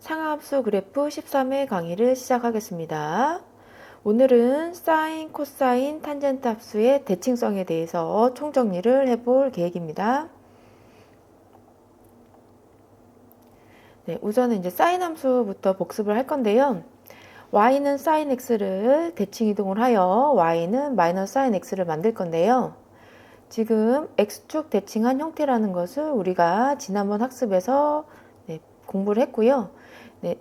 상하함수 그래프 13회 강의를 시작하겠습니다. 오늘은 사인, 코사인, 탄젠트 함수의 대칭성에 대해서 총정리를 해볼 계획입니다. 네, 우선은 이제 사인 함수부터 복습을 할 건데요. y는 sin x를 대칭 이동을 하여 y는 마이너스 sin x를 만들 건데요. 지금 x축 대칭한 형태라는 것을 우리가 지난번 학습에서 공부를 했고요.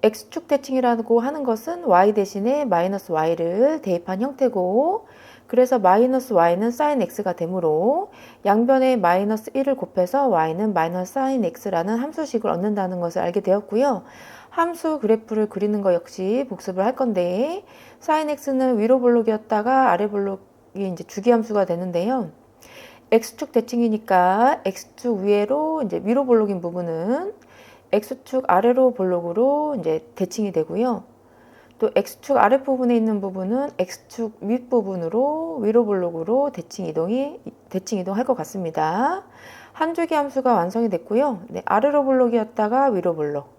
x축 대칭이라고 하는 것은 y 대신에 마이너스 y를 대입한 형태고, 그래서 마이너스 y는 sin x가 되므로 양변에 마이너스 1을 곱해서 y는 마이너스 sin x라는 함수식을 얻는다는 것을 알게 되었고요. 함수 그래프를 그리는 것 역시 복습을 할 건데, sin x는 위로 볼록이었다가 아래 볼록이 이제 주기함수가 되는데요. x축 대칭이니까 x축 위로 이제 위로 볼록인 부분은 x축 아래로 볼록으로 이제 대칭이 되고요. 또 x축 아랫부분에 있는 부분은 x축 윗부분으로 위로 볼록으로 대칭 이동할 것 같습니다. 한 주기 함수가 완성이 됐고요. 아래로 볼록이었다가 위로 볼록.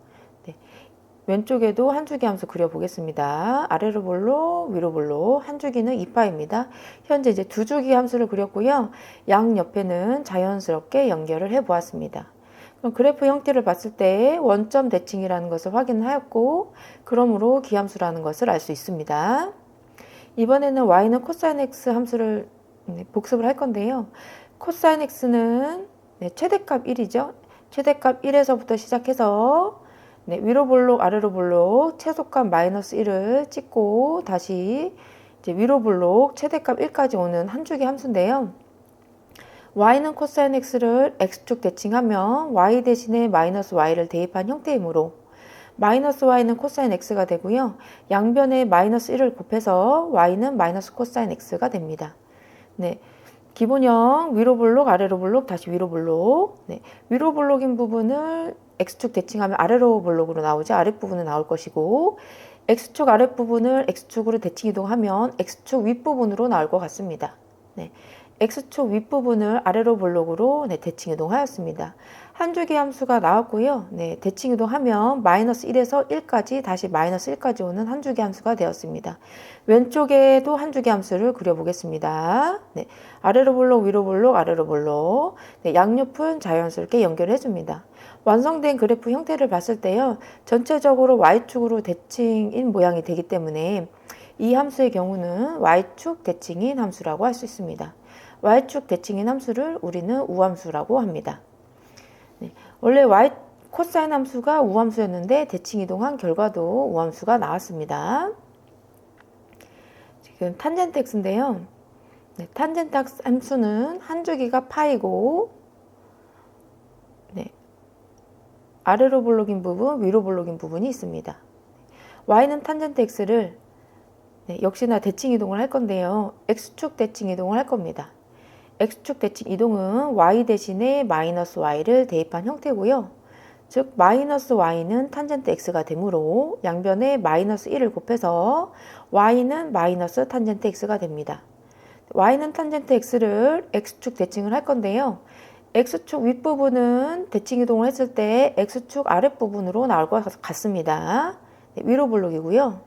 왼쪽에도 한 주기 함수 그려보겠습니다. 아래로 볼록, 위로 볼록, 한 주기는 2파입니다. 현재 이제 두 주기 함수를 그렸고요. 양 옆에는 자연스럽게 연결을 해보았습니다. 그럼 그래프 형태를 봤을 때 원점 대칭이라는 것을 확인하였고, 그러므로 기함수라는 것을 알 수 있습니다. 이번에는 y는 코사인 x 함수를 복습을 할 건데요. 코사인 x는 최대값 1이죠. 최대값 1에서부터 시작해서 위로 볼록, 아래로 볼록, 최소값 마이너스 1을 찍고 다시 이제 위로 볼록, 최대값 1까지 오는 한 주기 함수인데요. y는 코사인 x를 x축 대칭하면 y 대신에 마이너스 y를 대입한 형태이므로 마이너스 y는 코사인 x가 되고요. 양변에 마이너스 1을 곱해서 y는 마이너스 코사인 x가 됩니다. 기본형 위로 볼록, 아래로 볼록, 다시 위로 볼록. 위로 볼록인 부분을 x축 대칭하면 아래로 볼록으로 나오죠. 아랫부분은 나올 것이고, x축 아랫부분을 x축으로 대칭 이동하면 x축 윗부분으로 나올 것 같습니다. x축 윗부분을 아래로 볼록으로 대칭 이동하였습니다. 한 주기 함수가 나왔고요. 대칭 이동하면 마이너스 1에서 1까지 다시 마이너스 1까지 오는 한 주기 함수가 되었습니다. 왼쪽에도 한 주기 함수를 그려보겠습니다. 아래로 볼록, 위로 볼록, 아래로 볼록. 양옆은 자연스럽게 연결해 줍니다. 완성된 그래프 형태를 봤을 때요. 전체적으로 y축으로 대칭인 모양이 되기 때문에 이 함수의 경우는 y축 대칭인 함수라고 할 수 있습니다. y축 대칭인 함수를 우리는 우함수라고 합니다. 원래 코사인 함수가 우함수였는데 대칭 이동한 결과도 우함수가 나왔습니다. 지금 탄젠트 x인데요. 탄젠트 함수는 한 주기가 파이고, 아래로 볼록인 부분, 위로 볼록인 부분이 있습니다. y는 탄젠트 x를 역시나 대칭 이동을 할 건데요. x축 대칭 이동을 할 겁니다. x축 대칭 이동은 y 대신에 마이너스 y를 대입한 형태고요. 즉 마이너스 y는 탄젠트 x가 되므로 양변에 마이너스 1을 곱해서 y는 마이너스 탄젠트 x가 됩니다. y는 탄젠트 x를 x축 대칭을 할 건데요. x축 윗부분은 대칭 이동을 했을 때 x축 아랫부분으로 나올 것 같습니다. 위로 볼록이고요.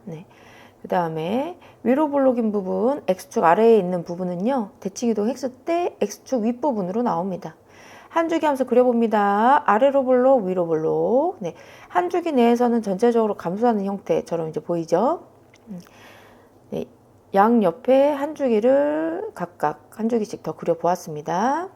그 다음에 위로 볼록인 부분, x축 아래에 있는 부분은요. 대칭 이동했을 때 x축 윗부분으로 나옵니다. 한 주기 함수 그려봅니다. 아래로 볼록, 위로 볼록. 한 주기 내에서는 전체적으로 감소하는 형태처럼 이제 보이죠. 양 옆에 한 주기를 각각 한 주기씩 더 그려보았습니다.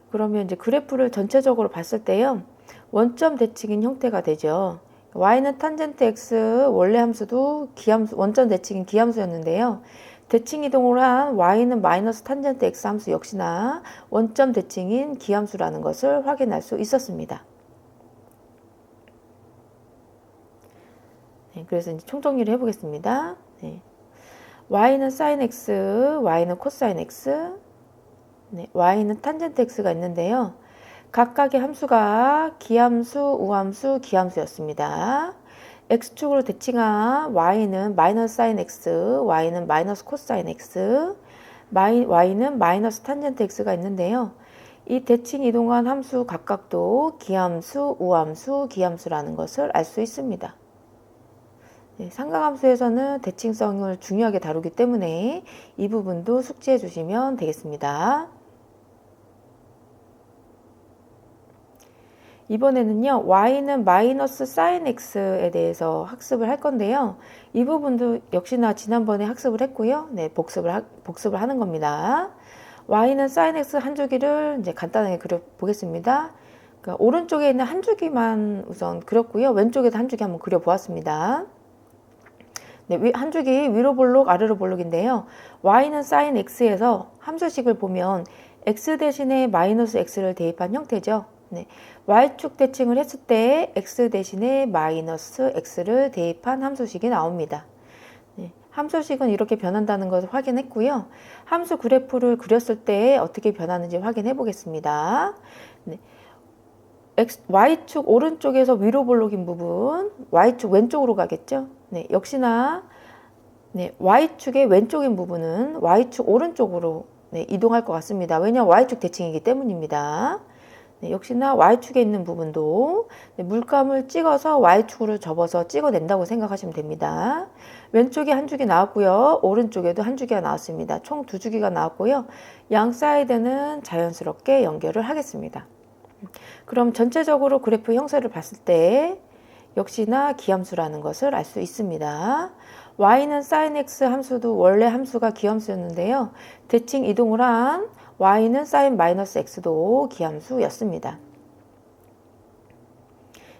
그러면 이제 그래프를 전체적으로 봤을 때요. 원점 대칭인 형태가 되죠. y는 탄젠트 x 원래 함수도 원점 대칭인 기함수였는데요. 대칭 이동을 한 y는 마이너스 탄젠트 x 함수 역시나 원점 대칭인 기함수라는 것을 확인할 수 있었습니다. 그래서 이제 총정리를 해보겠습니다. y는 sin x, y는 코사인 x, y는 탄젠트 x가 있는데요. 각각의 함수가 기함수, 우함수, 기함수였습니다. x축으로 대칭한 y는 마이너스 sin x, y는 마이너스 코사인 x, y는 마이너스 탄젠트 x가 있는데요. 이 대칭 이동한 함수 각각도 기함수, 우함수, 기함수라는 것을 알 수 있습니다. 네, 삼각함수에서는 대칭성을 중요하게 다루기 때문에 이 부분도 숙지해 주시면 되겠습니다. 이번에는요, y는 마이너스 sin x에 대해서 학습을 할 건데요. 이 부분도 역시나 지난번에 학습을 했고요. 네, 복습을 하는 겁니다. y는 sin x 한 주기를 이제 간단하게 그려보겠습니다. 그러니까 오른쪽에 있는 한 주기만 우선 그렸고요. 왼쪽에도 한 주기 한번 그려보았습니다. 네, 한 주기 위로 볼록 아래로 볼록인데요. y는 sin x에서 함수식을 보면 x 대신에 마이너스 x를 대입한 형태죠. 네, y축 대칭을 했을 때 x 대신에 마이너스 x를 대입한 함수식이 나옵니다. 네, 함수식은 이렇게 변한다는 것을 확인했고요. 함수 그래프를 그렸을 때 어떻게 변하는지 확인해 보겠습니다. 네, y축 오른쪽에서 위로 볼록인 부분, y축 왼쪽으로 가겠죠. 네, 역시나 네, y축의 왼쪽인 부분은 y축 오른쪽으로 네, 이동할 것 같습니다. 왜냐하면 y축 대칭이기 때문입니다. 네, 역시나 y축에 있는 부분도 네, 물감을 찍어서 y축으로 접어서 찍어낸다고 생각하시면 됩니다. 왼쪽에 한 주기 나왔고요. 오른쪽에도 한 주기가 나왔습니다. 총 두 주기가 나왔고요. 양 사이드는 자연스럽게 연결을 하겠습니다. 그럼 전체적으로 그래프 형태를 봤을 때 역시나 기함수라는 것을 알 수 있습니다. y는 sin x 함수도 원래 함수가 기함수였는데요. 대칭 이동을 한 y는 sin 마이너스 x도 기함수였습니다.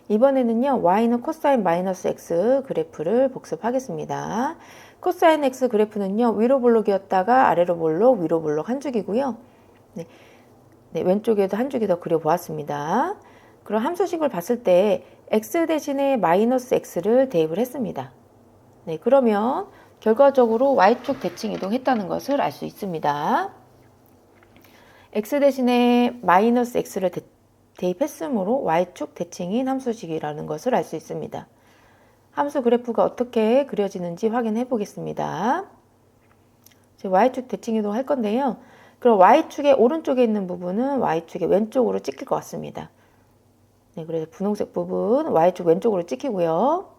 이번에는요, y는 코사인 마이너스 x 그래프를 복습하겠습니다. 코사인 x 그래프는요, 위로 볼록이었다가 아래로 볼록, 위로 볼록 한 줄기고요. 네, 왼쪽에도 한 줄기 더 그려보았습니다. 그럼 함수식을 봤을 때 x 대신에 마이너스 x를 대입을 했습니다. 네, 그러면 결과적으로 y축 대칭 이동했다는 것을 알 수 있습니다. x 대신에 마이너스 x를 대입했으므로 y축 대칭인 함수식이라는 것을 알 수 있습니다. 함수 그래프가 어떻게 그려지는지 확인해 보겠습니다. y축 대칭 이동할 건데요. 그럼 y축의 오른쪽에 있는 부분은 y축의 왼쪽으로 찍힐 것 같습니다. 네, 그래서 분홍색 부분 y축 왼쪽으로 찍히고요.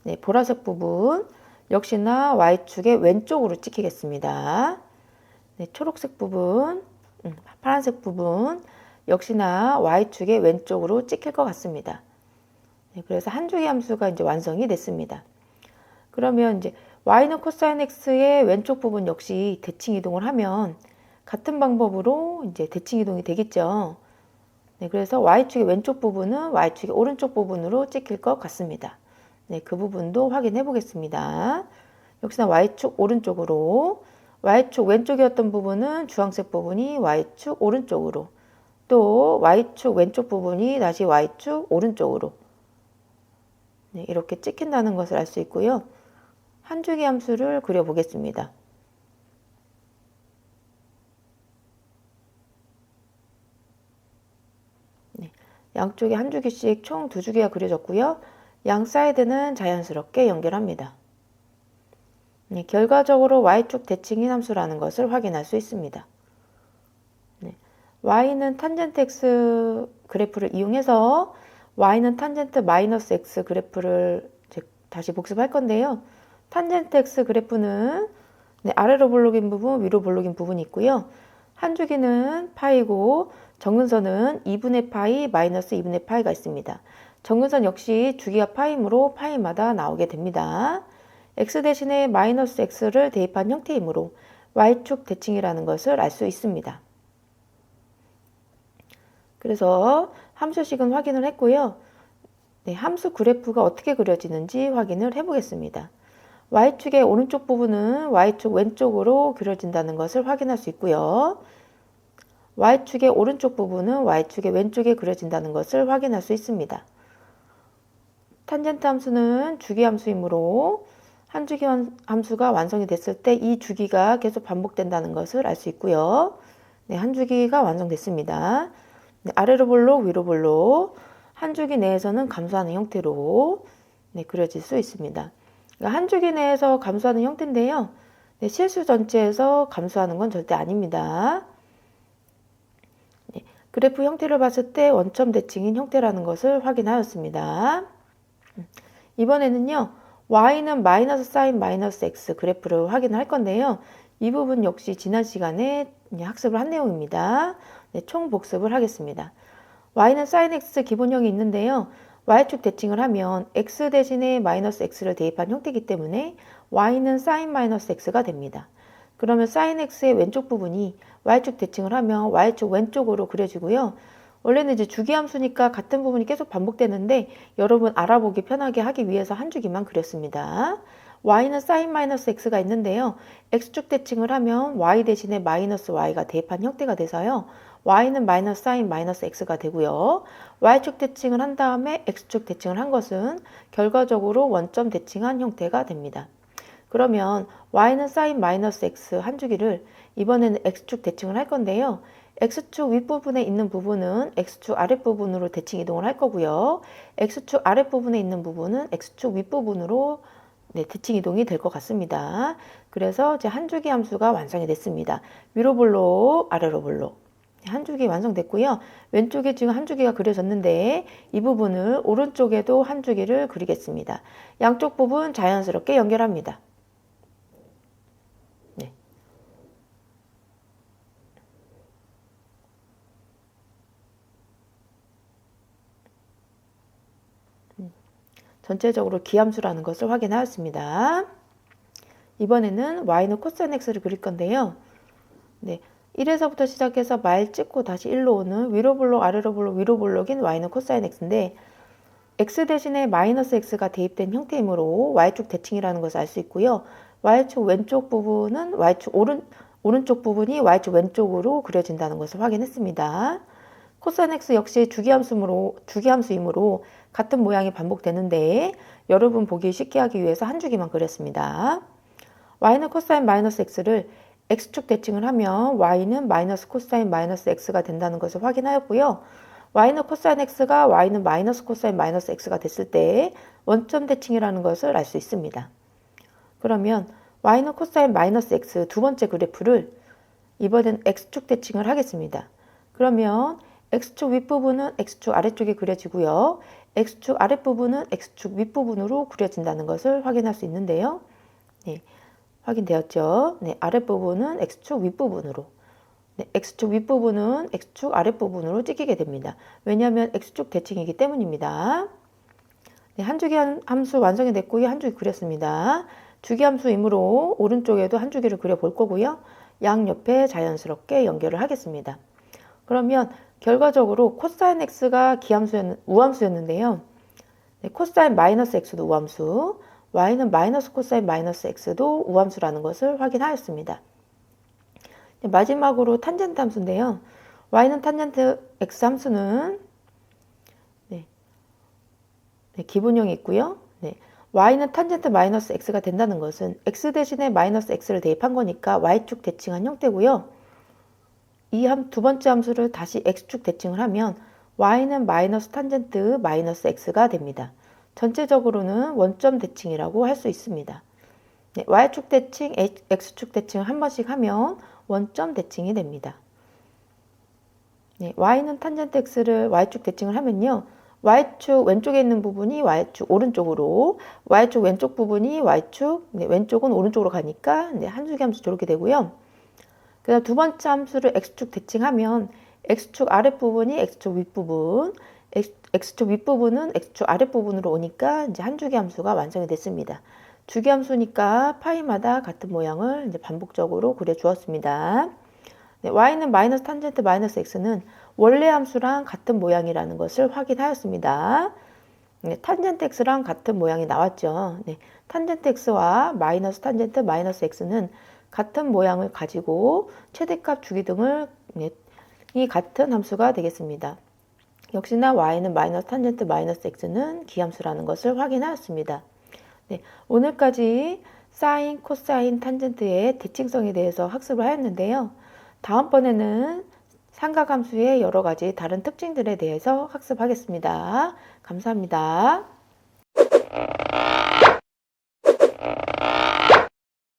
네, 보라색 부분 역시나 y축의 왼쪽으로 찍히겠습니다. 네, 초록색 부분, 파란색 부분 역시나 y축의 왼쪽으로 찍힐 것 같습니다. 네, 그래서 한 주기 함수가 이제 완성이 됐습니다. 그러면 이제 y는 코사인 x의 왼쪽 부분 역시 대칭 이동을 하면 같은 방법으로 이제 대칭 이동이 되겠죠. 네, 그래서 y축의 왼쪽 부분은 y축의 오른쪽 부분으로 찍힐 것 같습니다. 네, 그 부분도 확인해 보겠습니다. 역시나 y축 오른쪽으로, y축 왼쪽이었던 부분은 주황색 부분이 y축 오른쪽으로, 또 y축 왼쪽 부분이 다시 y축 오른쪽으로 네, 이렇게 찍힌다는 것을 알 수 있고요. 한 주기 함수를 그려보겠습니다. 네, 양쪽에 한 주기씩 총 두 주기가 그려졌고요. 양 사이드는 자연스럽게 연결합니다. 네, 결과적으로 y축 대칭인 함수라는 것을 확인할 수 있습니다. 네, y는 탄젠트 x 그래프를 이용해서 y는 탄젠트 마이너스 x 그래프를 다시 복습할 건데요. 탄젠트 x 그래프는 네, 아래로 볼록인 부분, 위로 볼록인 부분이 있고요. 한 주기는 파이고 정근선은 2분의 파이, 마이너스 2분의 파이가 있습니다. 정근선 역시 주기가 파이므로 파이마다 나오게 됩니다. x 대신에 마이너스 x를 대입한 형태이므로 y축 대칭이라는 것을 알 수 있습니다. 그래서 함수식은 확인을 했고요. 네, 함수 그래프가 어떻게 그려지는지 확인을 해보겠습니다. y축의 오른쪽 부분은 y축 왼쪽으로 그려진다는 것을 확인할 수 있고요. y축의 오른쪽 부분은 y축의 왼쪽에 그려진다는 것을 확인할 수 있습니다. 탄젠트 함수는 주기 함수이므로 한 주기 함수가 완성이 됐을 때 이 주기가 계속 반복된다는 것을 알 수 있고요. 네, 한 주기가 완성됐습니다. 네, 아래로 볼록, 위로 볼록 한 주기 내에서는 감소하는 형태로 네, 그려질 수 있습니다. 그러니까 한 주기 내에서 감소하는 형태인데요. 네, 실수 전체에서 감소하는 건 절대 아닙니다. 네, 그래프 형태를 봤을 때 원점 대칭인 형태라는 것을 확인하였습니다. 이번에는요, y는 마이너스 사인 마이너스 x 그래프를 확인할 건데요. 이 부분 역시 지난 시간에 학습을 한 내용입니다. 네, 총 복습을 하겠습니다. y는 사인 x 기본형이 있는데요. y축 대칭을 하면 x 대신에 마이너스 x를 대입한 형태이기 때문에 y는 사인 마이너스 x가 됩니다. 그러면 사인 x의 왼쪽 부분이 y축 대칭을 하면 y축 왼쪽으로 그려지고요. 원래는 이제 주기함수니까 같은 부분이 계속 반복되는데 여러분 알아보기 편하게 하기 위해서 한 주기만 그렸습니다. y는 사인 마이너스 x가 있는데요. x축 대칭을 하면 y 대신에 마이너스 y가 대입한 형태가 돼서요. y는 마이너스 사인 마이너스 x가 되고요. y축 대칭을 한 다음에 x축 대칭을 한 것은 결과적으로 원점 대칭한 형태가 됩니다. 그러면 y는 사인 마이너스 x 한 주기를 이번에는 x축 대칭을 할 건데요. x축 윗부분에 있는 부분은 x축 아랫부분으로 대칭 이동을 할 거고요. x축 아랫부분에 있는 부분은 x축 윗부분으로 대칭 이동이 될 것 같습니다. 그래서 이제 한 주기 함수가 완성이 됐습니다. 위로 볼록, 아래로 볼록. 한 주기 완성됐고요. 왼쪽에 지금 한 주기가 그려졌는데 이 부분을 오른쪽에도 한 주기를 그리겠습니다. 양쪽 부분 자연스럽게 연결합니다. 네. 전체적으로 기함수라는 것을 확인하였습니다. 이번에는 y는 코사인 x를 그릴 건데요. 네. 1에서부터 시작해서 말 찍고 다시 1로 오는 위로 볼록 아래로 볼록 위로 볼록인 y는 코사인 x인데 x 대신에 마이너스 x가 대입된 형태이므로 y축 대칭이라는 것을 알 수 있고요. y축 왼쪽 부분은 y축 오른쪽 부분이 y축 왼쪽으로 그려진다는 것을 확인했습니다. 코사인 x 역시 주기함수이므로 같은 모양이 반복되는데 여러분 보기 쉽게 하기 위해서 한 주기만 그렸습니다. y는 코사인 마이너스 x를 x축 대칭을 하면 y는 마이너스 코사인 마이너스 x가 된다는 것을 확인하였고요. y는 코사인 x가 y는 마이너스 코사인 마이너스 x가 됐을 때 원점 대칭이라는 것을 알 수 있습니다. 그러면 y는 코사인 마이너스 x 두 번째 그래프를 이번엔 x축 대칭을 하겠습니다. 그러면 x축 윗부분은 x축 아래쪽에 그려지고요. x축 아랫부분은 x축 윗부분으로 그려진다는 것을 확인할 수 있는데요. 네, 확인되었죠? 네, 아랫부분은 x축 윗부분으로, 네, x축 윗부분은 x축 아랫부분으로 찍히게 됩니다. 왜냐하면 x축 대칭이기 때문입니다. 네, 한 주기 함수 완성이 됐고요. 한 주기 그렸습니다. 주기 함수이므로 오른쪽에도 한 주기를 그려볼 거고요. 양옆에 자연스럽게 연결을 하겠습니다. 그러면 결과적으로 코사인 x가 우함수였는데요. 네, 코사인 마이너스 x도 우함수, y는 마이너스 코사인 마이너스 x도 우함수라는 것을 확인하였습니다. 네, 마지막으로 탄젠트 함수인데요. y는 탄젠트 x 함수는 기본형이 있고요. 네, y는 탄젠트 마이너스 x가 된다는 것은 x 대신에 마이너스 x를 대입한 거니까 y축 대칭한 형태고요. 이 두 번째 함수를 다시 x축 대칭을 하면 y는 마이너스 탄젠트 마이너스 x가 됩니다. 전체적으로는 원점 대칭이라고 할 수 있습니다. 네, y축 대칭, x축 대칭을 한 번씩 하면 원점 대칭이 됩니다. 네, y는 탄젠트 x를 y축 대칭을 하면요. y축 왼쪽에 있는 부분이 y축 오른쪽으로, y축 왼쪽 부분이 y축, 왼쪽은 오른쪽으로 가니까 한 주기 함수 저렇게 되고요. 그 다음 두 번째 함수를 x축 대칭하면 x축 아랫부분이 x축 윗부분, x축 윗부분은 x축 아랫부분으로 오니까 이제 한 주기 함수가 완성이 됐습니다. 주기 함수니까 파이마다 같은 모양을 이제 반복적으로 그려 주었습니다. 네, y는 마이너스 탄젠트 마이너스 x는 원래 함수랑 같은 모양이라는 것을 확인하였습니다. 네, 탄젠트 x랑 같은 모양이 나왔죠. 네, 탄젠트 x와 마이너스 탄젠트 마이너스 x는 같은 모양을 가지고 최대값 주기 등을 이 같은 함수가 되겠습니다. 역시나 y는 마이너스 탄젠트 마이너스 x는 기함수라는 것을 확인하였습니다. 네, 오늘까지 사인, 코사인, 탄젠트의 대칭성에 대해서 학습을 하였는데요. 다음번에는 삼각함수의 여러 가지 다른 특징들에 대해서 학습하겠습니다. 감사합니다.